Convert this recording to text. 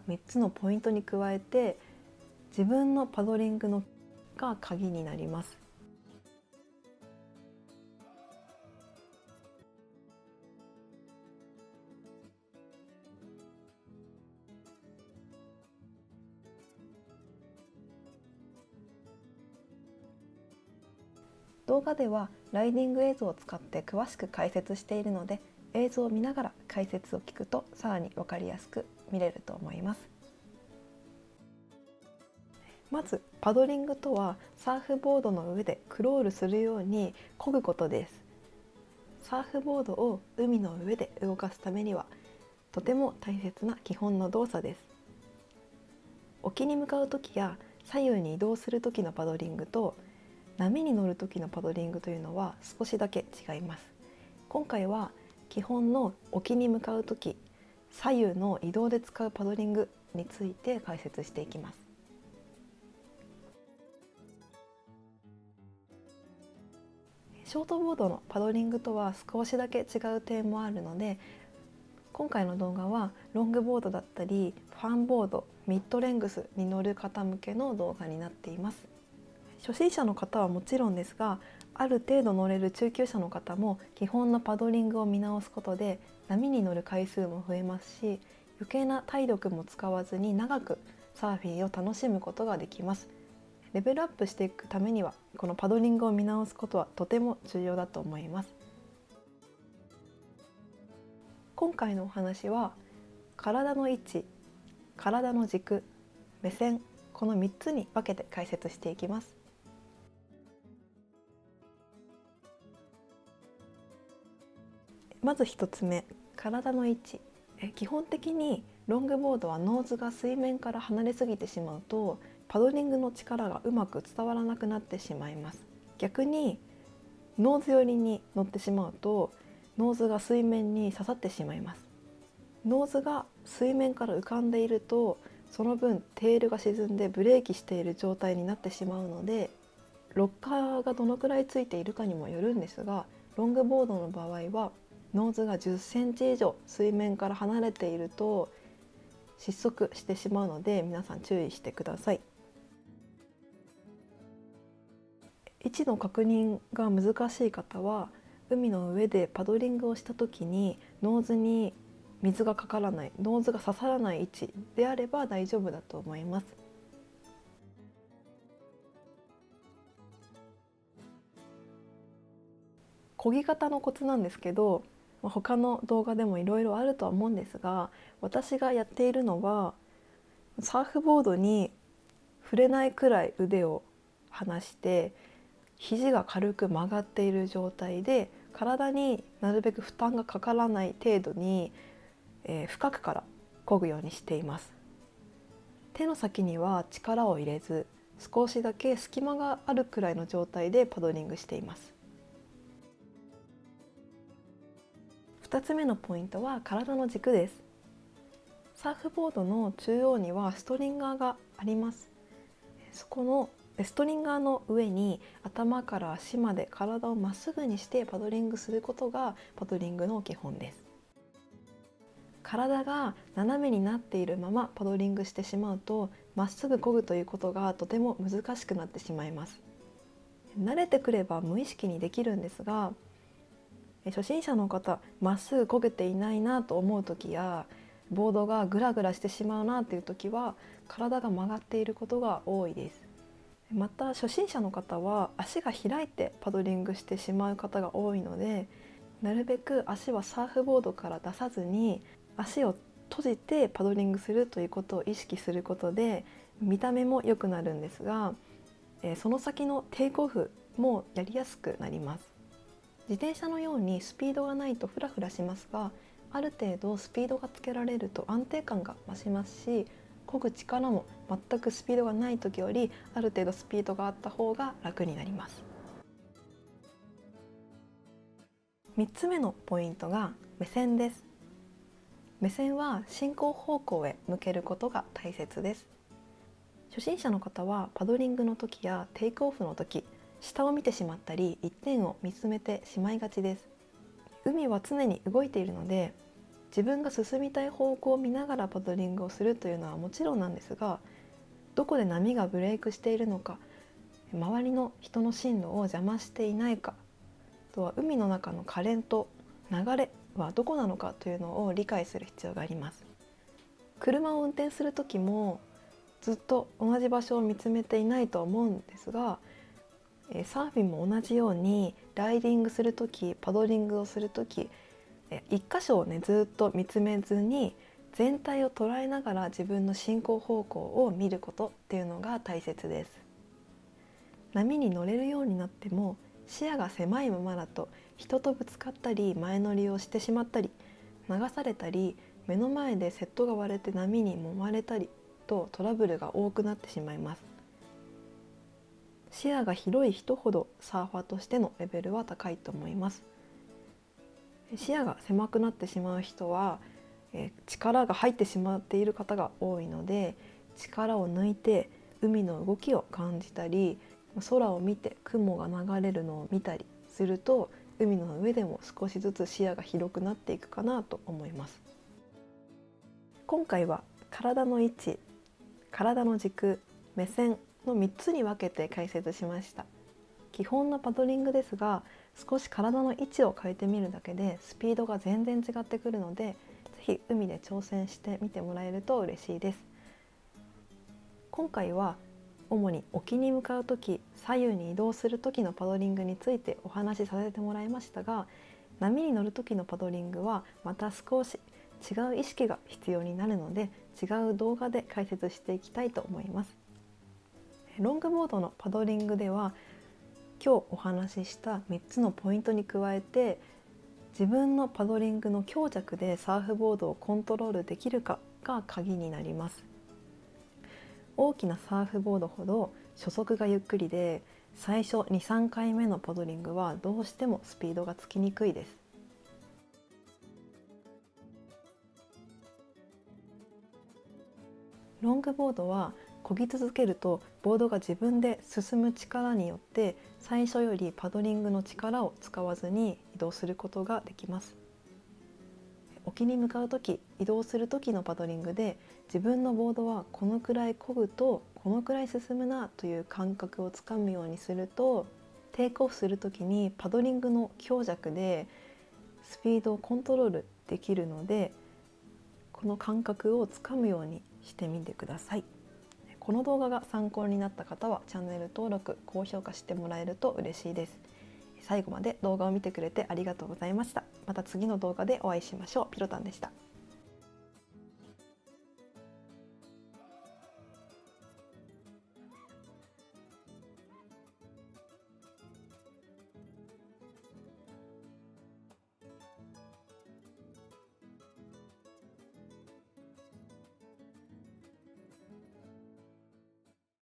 3つのポイントに加えて自分のパドリングのが鍵になります。動画ではライディング映像を使って詳しく解説しているので、映像を見ながら解説を聞くとさらに分かりやすく見れると思います。まずパドリングとはサーフボードの上でクロールするように漕ぐことです。サーフボードを海の上で動かすためにはとても大切な基本の動作です。沖に向かう時や左右に移動する時のパドリングと波に乗る時のパドリングというのは少しだけ違います。今回は基本の沖に向かう時、左右の移動で使うパドリングについて解説していきます。ショートボードのパドリングとは少しだけ違う点もあるので、今回の動画はロングボードだったりファンボード、ミッドレングスに乗る方向けの動画になっています。初心者の方はもちろんですが、ある程度乗れる中級者の方も基本のパドリングを見直すことで波に乗る回数も増えますし、余計な体力も使わずに長くサーフィンを楽しむことができます。レベルアップしていくためにはこのパドリングを見直すことはとても重要だと思います。今回のお話は体の位置、体の軸、目線、この3つに分けて解説していきます。まず1つ目、体の位置。基本的にロングボードはノーズが水面から離れすぎてしまうとパドリングの力がうまく伝わらなくなってしまいます。逆にノーズ寄りに乗ってしまうとノーズが水面に刺さってしまいます。ノーズが水面から浮かんでいるとその分テールが沈んでブレーキしている状態になってしまうので、ロッカーがどのくらいついているかにもよるんですが、ロングボードの場合はノーズが10センチ以上水面から離れていると失速してしまうので、皆さん注意してください。位置の確認が難しい方は海の上でパドリングをした時にノーズに水がかからない、ノーズが刺さらない位置であれば大丈夫だと思います。漕ぎ方のコツなんですけど、他の動画でもいろいろあるとは思うんですが、私がやっているのはサーフボードに触れないくらい腕を離して肘が軽く曲がっている状態で体になるべく負担がかからない程度に、深くから漕ぐようにしています。手の先には力を入れず少しだけ隙間があるくらいの状態でパドリングしています。2つ目のポイントは体の軸です。サーフボードの中央にはストリンガーがあります。そこのストリンガーの上に頭から足まで体をまっすぐにしてパドリングすることがパドリングの基本です。体が斜めになっているままパドリングしてしまうとまっすぐ漕ぐということがとても難しくなってしまいます。慣れてくれば無意識にできるんですが、初心者の方、まっすぐ漕げていないなと思う時やボードがグラグラしてしまうなという時は体が曲がっていることが多いです。また初心者の方は足が開いてパドリングしてしまう方が多いので、なるべく足はサーフボードから出さずに足を閉じてパドリングするということを意識することで見た目も良くなるんですが、その先のテイクオフもやりやすくなります。自転車のようにスピードがないとフラフラしますが、ある程度スピードがつけられると安定感が増しますし、漕ぐ力も全くスピードがない時よりある程度スピードがあった方が楽になります。3つ目のポイントが目線です。目線は進行方向へ向けることが大切です。初心者の方はパドリングの時やテイクオフの時、下を見てしまったり一点を見つめてしまいがちです。海は常に動いているので自分が進みたい方向を見ながらパドリングをするというのはもちろんなんですが、どこで波がブレイクしているのか、周りの人の進路を邪魔していないか、あとは海の中のカレント、流れはどこなのかというのを理解する必要があります。車を運転する時もずっと同じ場所を見つめていないと思うんですが、サーフィンも同じようにライディングする時、パドリングをする時、一箇所をねずっと見つめずに全体を捉えながら自分の進行方向を見ることっていうのが大切です。波に乗れるようになっても視野が狭いままだと人とぶつかったり前乗りをしてしまったり、流されたり、目の前でセットが割れて波に揉まれたりとトラブルが多くなってしまいます。視野が広い人ほどサーファーとしてのレベルは高いと思います。視野が狭くなってしまう人は、力が入ってしまっている方が多いので、力を抜いて海の動きを感じたり、空を見て雲が流れるのを見たりすると、海の上でも少しずつ視野が広くなっていくかなと思います。今回は体の位置、体の軸、目線の3つに分けて解説しました。基本のパドリングですが、少し体の位置を変えてみるだけでスピードが全然違ってくるので、ぜひ海で挑戦してみてもらえると嬉しいです。今回は主に沖に向かう時、左右に移動する時のパドリングについてお話しさせてもらいましたが、波に乗る時のパドリングはまた少し違う意識が必要になるので、違う動画で解説していきたいと思います。ロングボードのパドリングでは今日お話しした3つのポイントに加えて、自分のパドリングの強弱でサーフボードをコントロールできるかが鍵になります。大きなサーフボードほど初速がゆっくりで、最初 2,3 回目のパドリングはどうしてもスピードがつきにくいです。ロングボードは漕ぎ続けるとボードが自分で進む力によって最初よりパドリングの力を使わずに移動することができます。沖に向かう時、移動する時のパドリングで自分のボードはこのくらい漕ぐとこのくらい進むなという感覚をつかむようにすると、テイクオフする時にパドリングの強弱でスピードをコントロールできるので、この感覚をつかむようにしてみてください。この動画が参考になった方はチャンネル登録、高評価してもらえると嬉しいです。最後まで動画を見てくれてありがとうございました。また次の動画でお会いしましょう。ピロタンでした。